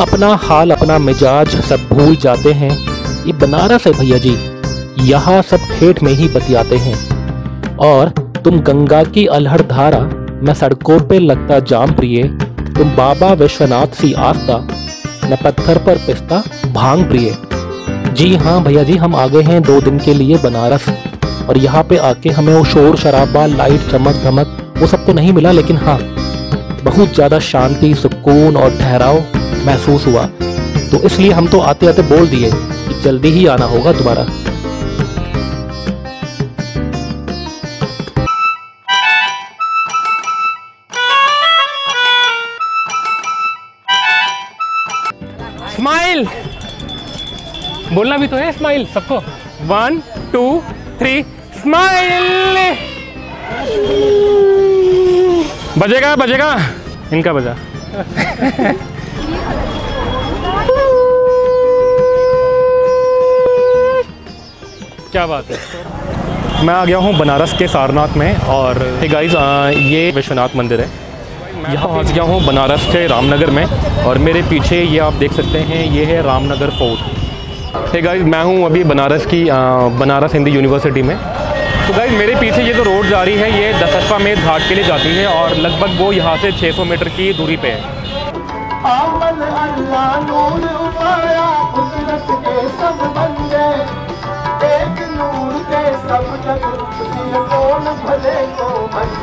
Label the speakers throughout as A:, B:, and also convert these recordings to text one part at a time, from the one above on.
A: अपना हाल अपना मिजाज सब भूल जाते हैं। ये बनारस है भैया जी, यहाँ सब ठेठ में ही बतियाते हैं। और तुम गंगा की अल्हड़ धारा, मैं सड़कों पे लगता जाम प्रिय। तुम बाबा विश्वनाथ सी आस्था, मैं पत्थर पर पिसता भांग प्रिय। जी हाँ भैया जी, हम आ गए हैं 2 दिन के लिए बनारस। और यहाँ पे आके हमें वो शोर शराबा, लाइट, चमक धमक, वो सब तो नहीं मिला, लेकिन हाँ बहुत ज़्यादा शांति, सुकून और ठहराव महसूस हुआ। तो इसलिए हम तो आते आते बोल दिए कि जल्दी ही आना होगा दोबारा।
B: स्माइल बोलना भी तो है, स्माइल सबको। 1 2 3 स्माइल। बजेगा बजेगा, इनका बजा। क्या बात है। मैं आ गया हूँ बनारस के सारनाथ में। और हे गाइस, ये विश्वनाथ मंदिर है। यहाँ पहुँच गया हूँ बनारस के रामनगर में। और मेरे पीछे ये आप देख सकते हैं, ये है रामनगर फोर्ट। हे गाइस, मैं हूँ अभी बनारस की बनारस हिंदू यूनिवर्सिटी में। तो गाइस, मेरे पीछे ये जो रोड जा रही है, ये दशाश्वमेध घाट के लिए जाती है। और लगभग वो यहाँ से 600 मीटर की दूरी पे है।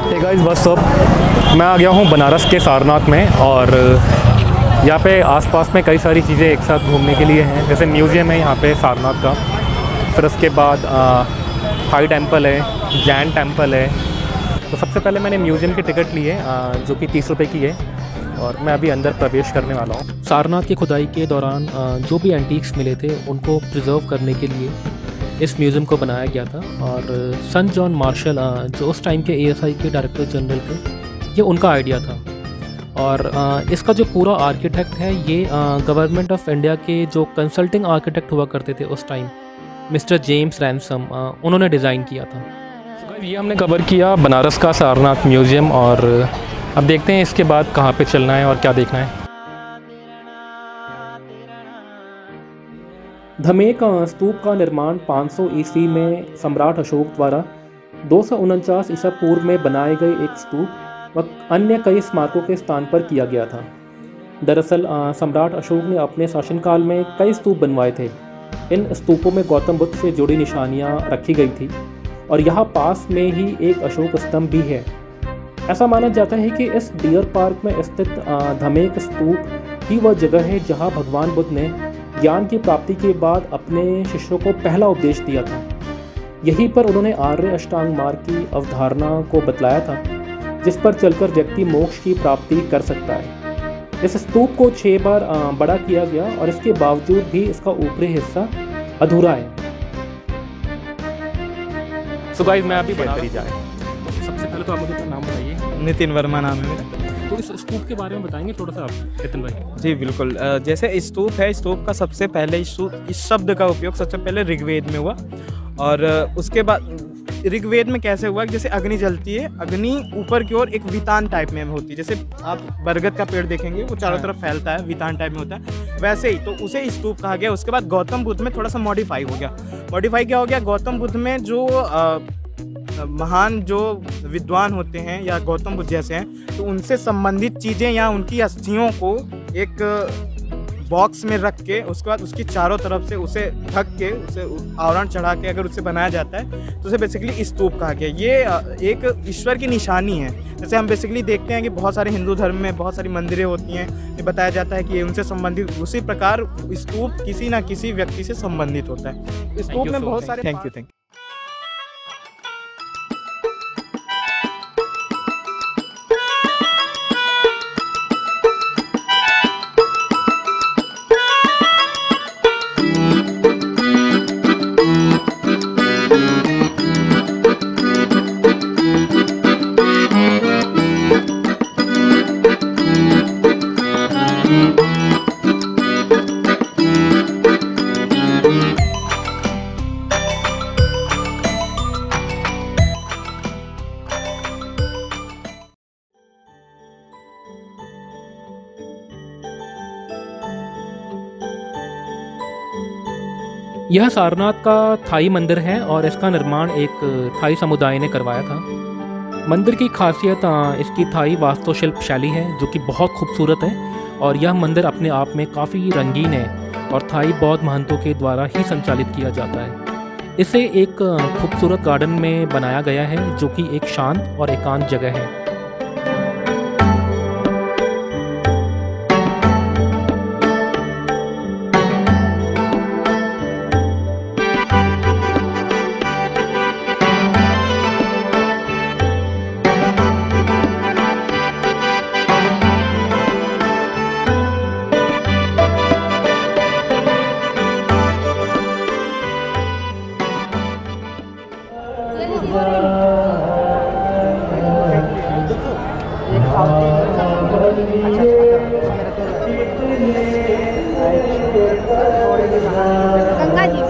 B: Hey guys, what's up. मैं आ गया हूँ बनारस के सारनाथ में। और यहाँ पे आसपास में कई सारी चीज़ें एक साथ घूमने के लिए हैं। जैसे म्यूज़ियम है यहाँ पे सारनाथ का, फिर उसके बाद थाई टेम्पल है, जैन टेम्पल है। तो सबसे पहले मैंने म्यूज़ियम की टिकट ली है, जो कि 30 रुपये की है। और मैं अभी अंदर प्रवेश करने वाला हूँ। सारनाथ की खुदाई के दौरान जो भी एंटीक्स मिले थे, उनको प्रिजर्व करने के लिए इस म्यूज़ियम को बनाया गया था। और सन जॉन मार्शल, जो उस टाइम के ASI के डायरेक्टर जनरल थे, ये उनका आइडिया था। और इसका जो पूरा आर्किटेक्ट है, ये गवर्नमेंट ऑफ इंडिया के जो कंसल्टिंग आर्किटेक्ट हुआ करते थे उस टाइम, मिस्टर जेम्स रैनसम, उन्होंने डिज़ाइन किया था। ये हमने कवर किया बनारस का सारनाथ म्यूज़ियम। और अब देखते हैं इसके बाद कहाँ पे चलना है और क्या देखना है। धमेक स्तूप का निर्माण 500 ईस्वी में सम्राट अशोक द्वारा 249 ईसा पूर्व में बनाए गए एक स्तूप व अन्य कई स्मारकों के स्थान पर किया गया था। दरअसल सम्राट अशोक ने अपने शासनकाल में कई स्तूप बनवाए थे। इन स्तूपों में गौतम बुद्ध से जुड़ी निशानियां रखी गई थी। और यहाँ पास में ही एक अशोक स्तंभ भी है। ऐसा माना जाता है कि इस डियर पार्क में स्थित धमेक स्तूप ही वह जगह है जहाँ भगवान बुद्ध ने ज्ञान की प्राप्ति के बाद अपने शिष्यों को पहला उपदेश दिया था। यहीं पर उन्होंने आर्य अष्टांग मार्ग की अवधारणा को बतलाया था, जिस पर चलकर व्यक्ति मोक्ष की प्राप्ति कर सकता है। इस स्तूप को 6 बार बड़ा किया गया और इसके बावजूद भी इसका ऊपरी हिस्सा अधूरा है। सो गाइस, मैं अभी बना रही जाए। सबसे पहले तो आप मुझे अपना नाम बताइए।
C: नितिन वर्मा नाम है मेरा।
A: तो इस स्तूप के बारे में बताएंगे थोड़ा सा आप, नितिन भाई?
C: जी बिल्कुल। जैसे स्तूप है, स्तूप का सबसे पहले इस शब्द का उपयोग सबसे पहले ऋग्वेद में हुआ। और उसके बाद ऋग्वेद में कैसे हुआ कि जैसे अग्नि जलती है, अग्नि ऊपर की ओर एक वितान टाइप में होती है। जैसे आप बरगद का पेड़ देखेंगे, वो चारों तरफ फैलता है, वितान टाइप में होता है, वैसे ही तो उसे स्तूप कहा गया। उसके बाद गौतम बुद्ध में थोड़ा सा मॉडिफाई हो गया। मॉडिफाई क्या हो गया, गौतम बुद्ध में जो महान जो विद्वान होते हैं या गौतम बुद्ध जैसे हैं, तो उनसे संबंधित चीज़ें या उनकी अस्थियों को एक बॉक्स में रख के, उसके बाद उसकी चारों तरफ से उसे ढक के, उसे आवरण चढ़ा के अगर उसे बनाया जाता है तो उसे बेसिकली स्तूप कहा गया। ये एक ईश्वर की निशानी है। जैसे हम बेसिकली देखते हैं कि बहुत सारे हिंदू धर्म में बहुत सारी मंदिरें होती हैं, ये बताया जाता है कि ये उनसे संबंधित, उसी प्रकार स्तूप किसी ना किसी व्यक्ति से संबंधित होता है। स्तूप में बहुत सारे थैंक यू।
A: यह सारनाथ का थाई मंदिर है और इसका निर्माण एक थाई समुदाय ने करवाया था। मंदिर की खासियत इसकी थाई वास्तुशिल्प शैली है जो कि बहुत खूबसूरत है और यह मंदिर अपने आप में काफ़ी रंगीन है और थाई बौद्ध महंतों के द्वारा ही संचालित किया जाता है। इसे एक खूबसूरत गार्डन में बनाया गया है जो कि एक शांत और एकांत जगह है।
D: गंगा जी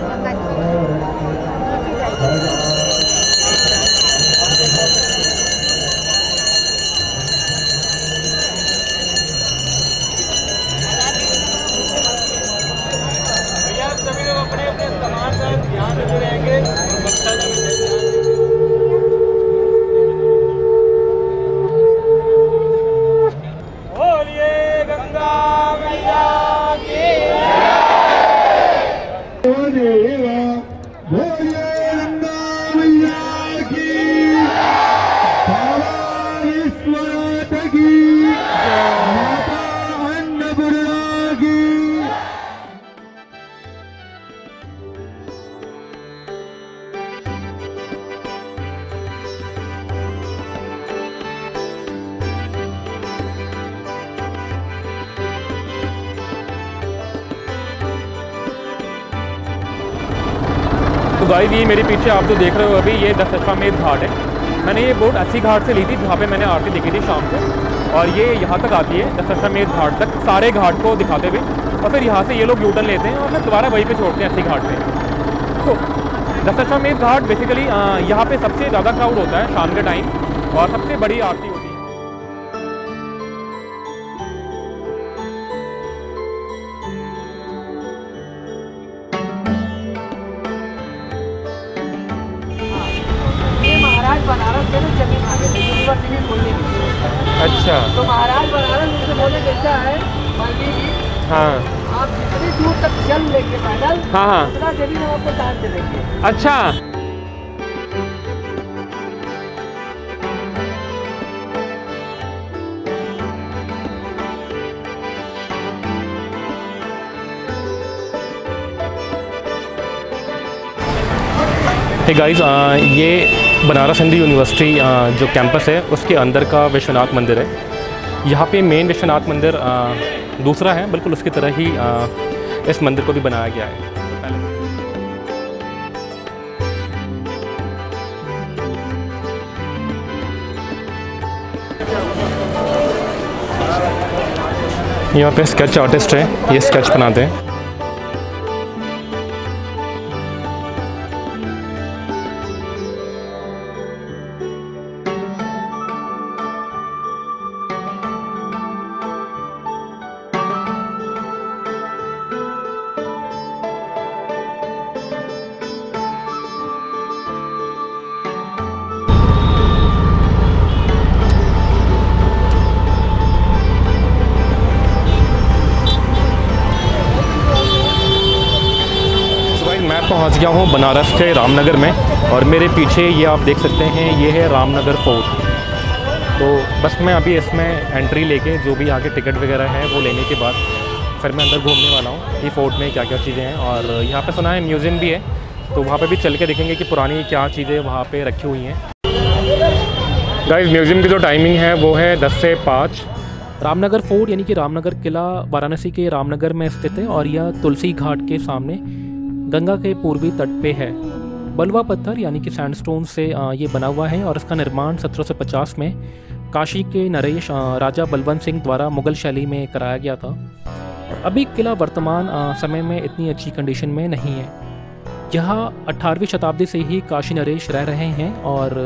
B: तो गाइस ये मेरे पीछे आप जो देख रहे हो अभी ये दशाश्वमेध घाट है। मैंने ये बोट अस्सी घाट से ली थी जहाँ पे मैंने आरती देखी थी शाम को, और ये यहाँ तक आती है दशाश्वमेध घाट तक सारे घाट को दिखाते हुए, और फिर यहाँ से ये लोग यूटर्न लेते हैं और फिर दोबारा वहीं पे छोड़ते हैं अस्सी घाट पे। तो दशाश्वमेध घाट बेसिकली यहाँ पे सबसे ज़्यादा क्राउड होता है शाम के टाइम और सबसे बड़ी आरती होती है।
D: महाराज बनारस से जमीन आ गए थे यूनिवर्सिटी खोलने के लिए।
B: अच्छा,
D: तो महाराज बनारस उनसे बोले कैसा है मालवीय जी,
B: हाँ
D: आप जितनी दूर तक चल लेंगे पैदल,
B: हाँ हाँ,
D: उतना जमीन हम आपको दान दे देंगे।
B: अच्छा। हे गाइस, ये बनारस हिंदू यूनिवर्सिटी जो कैंपस है उसके अंदर का विश्वनाथ मंदिर है। यहाँ पे मेन विश्वनाथ मंदिर दूसरा है, बिल्कुल उसकी तरह ही इस मंदिर को भी बनाया गया है। यहाँ पे स्केच आर्टिस्ट है, ये स्केच बनाते हैं। पहुंच गया हूं बनारस के रामनगर में, और मेरे पीछे ये आप देख सकते हैं ये है रामनगर फोर्ट। तो बस मैं अभी इसमें एंट्री लेके जो भी आगे टिकट वगैरह है वो लेने के बाद फिर मैं अंदर घूमने वाला हूं कि फ़ोर्ट में क्या क्या चीज़ें हैं। और यहाँ पे सुना है म्यूज़ियम भी है, तो वहाँ पे भी चल के देखेंगे कि पुरानी क्या चीज़ें वहाँ पे रखी हुई हैं। गाइस, म्यूज़ियम की जो टाइमिंग है वो है 10 से 5।
A: रामनगर फोर्ट यानी कि रामनगर किला वाराणसी के रामनगर में स्थित है और यह तुलसी घाट के सामने गंगा के पूर्वी तट पे है। बलुआ पत्थर यानी कि सैंडस्टोन से ये बना हुआ है और इसका निर्माण 1750 में काशी के नरेश राजा बलवंत सिंह द्वारा मुगल शैली में कराया गया था। अभी किला वर्तमान समय में इतनी अच्छी कंडीशन में नहीं है। यहाँ 18वीं शताब्दी से ही काशी नरेश रह रहे हैं और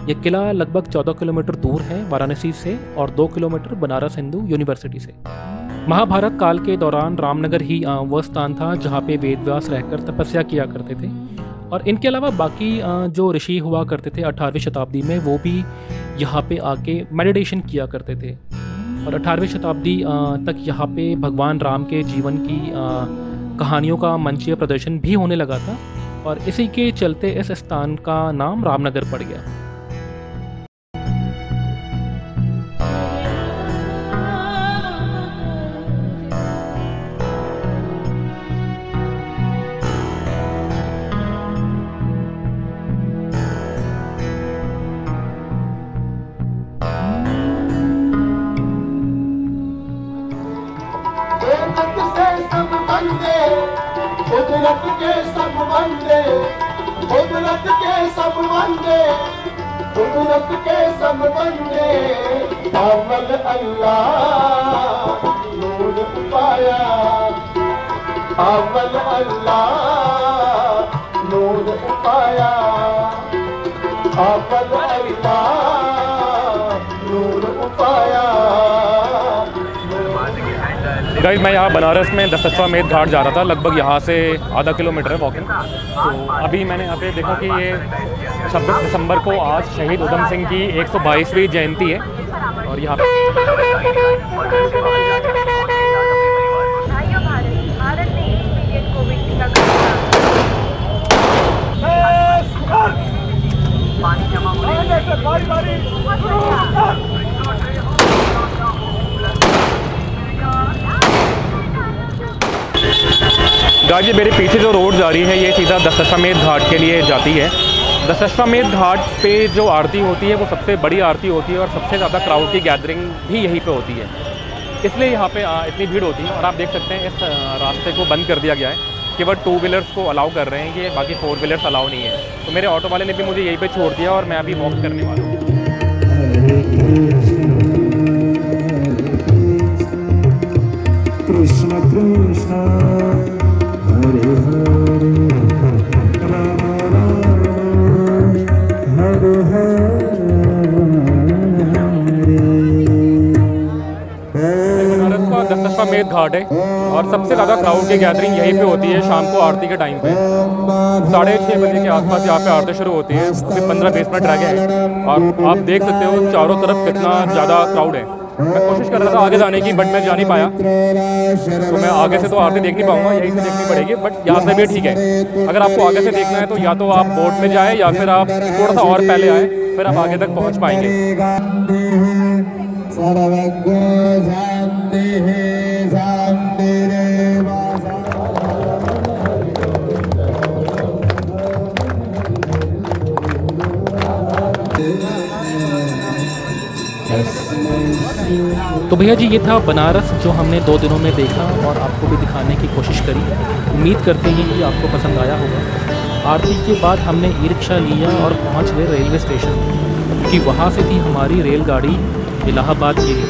A: यह किला लगभग 14 किलोमीटर दूर है वाराणसी से और 2 किलोमीटर बनारस हिंदू यूनिवर्सिटी से। महाभारत काल के दौरान रामनगर ही वह स्थान था जहाँ पे वेदव्यास रहकर तपस्या किया करते थे। और इनके अलावा बाकी जो ऋषि हुआ करते थे 18वीं शताब्दी में, वो भी यहाँ पे आके मेडिटेशन किया करते थे। और 18वीं शताब्दी तक यहाँ पे भगवान राम के जीवन की कहानियों का मंचीय प्रदर्शन भी होने लगा था, और इसी के चलते इस स्थान का नाम रामनगर पड़ गया।
E: कुदरत के सब बंदे, कुदरत के सब बंदे, कुदरत के सब बंदे, अव्वल अल्लाह नूर पाया, अव्वल अल्लाह नूर पाया, अव्वल अल्लाह नूर पाया।
B: गाइस मैं यहाँ बनारस में दशाश्वमेध घाट जा रहा था, लगभग यहाँ से आधा किलोमीटर है वॉकिंग। तो अभी मैंने यहाँ पे देखा कि ये 26 दिसंबर को आज शहीद उधम सिंह की 122वीं जयंती है, और यहाँ पे गाइस मेरे पीछे जो रोड जा रही है ये सीधा दशाश्वमेध घाट के लिए जाती है। दशाश्वमेध घाट पे जो आरती होती है वो सबसे बड़ी आरती होती है, और सबसे ज़्यादा क्राउड की गैदरिंग भी यहीं पे होती है, इसलिए यहाँ पे इतनी भीड़ होती है। और आप देख सकते हैं इस रास्ते को बंद कर दिया गया है, केवल 2 व्हीलर्स को अलाउ कर रहे हैं, ये बाकी 4 व्हीलर्स अलाउ नहीं है। तो मेरे ऑटो वाले ने भी मुझे यहीं पर छोड़ दिया और मैं अभी वॉक करने वाला हूँ।
E: कृष्ण कृष्ण हरे हरे राम राम हरे
B: बनारस का दशाश्वमेध घाट है, और सबसे ज़्यादा क्राउड की गैदरिंग यहीं पे होती है शाम को आरती के टाइम पे। 6:30 बजे के आसपास यहाँ पे आरती शुरू होती है, अभी 15-20 मिनट रह गए हैं, और आप देख सकते हो चारों तरफ कितना ज़्यादा क्राउड है। मैं कोशिश कर रहा था आगे जाने की, बट मैं जा नहीं पाया, तो मैं आगे से तो आरती देख नहीं पाऊंगा, यहीं से देखनी पड़ेगी। बट यहाँ से भी ठीक है, अगर आपको आगे से देखना है तो या तो आप बोट में जाएं या फिर आप थोड़ा सा और पहले आए, फिर आप आगे तक पहुँच पाएंगे।
A: तो भैया जी ये था बनारस जो हमने 2 दिनों में देखा और आपको भी दिखाने की कोशिश करी। उम्मीद करते हैं कि आपको पसंद आया होगा। आरती के बाद हमने ई रिक्शा लिया और पहुंच गए रेलवे स्टेशन, क्योंकि वहां से थी हमारी रेलगाड़ी इलाहाबाद के लिए।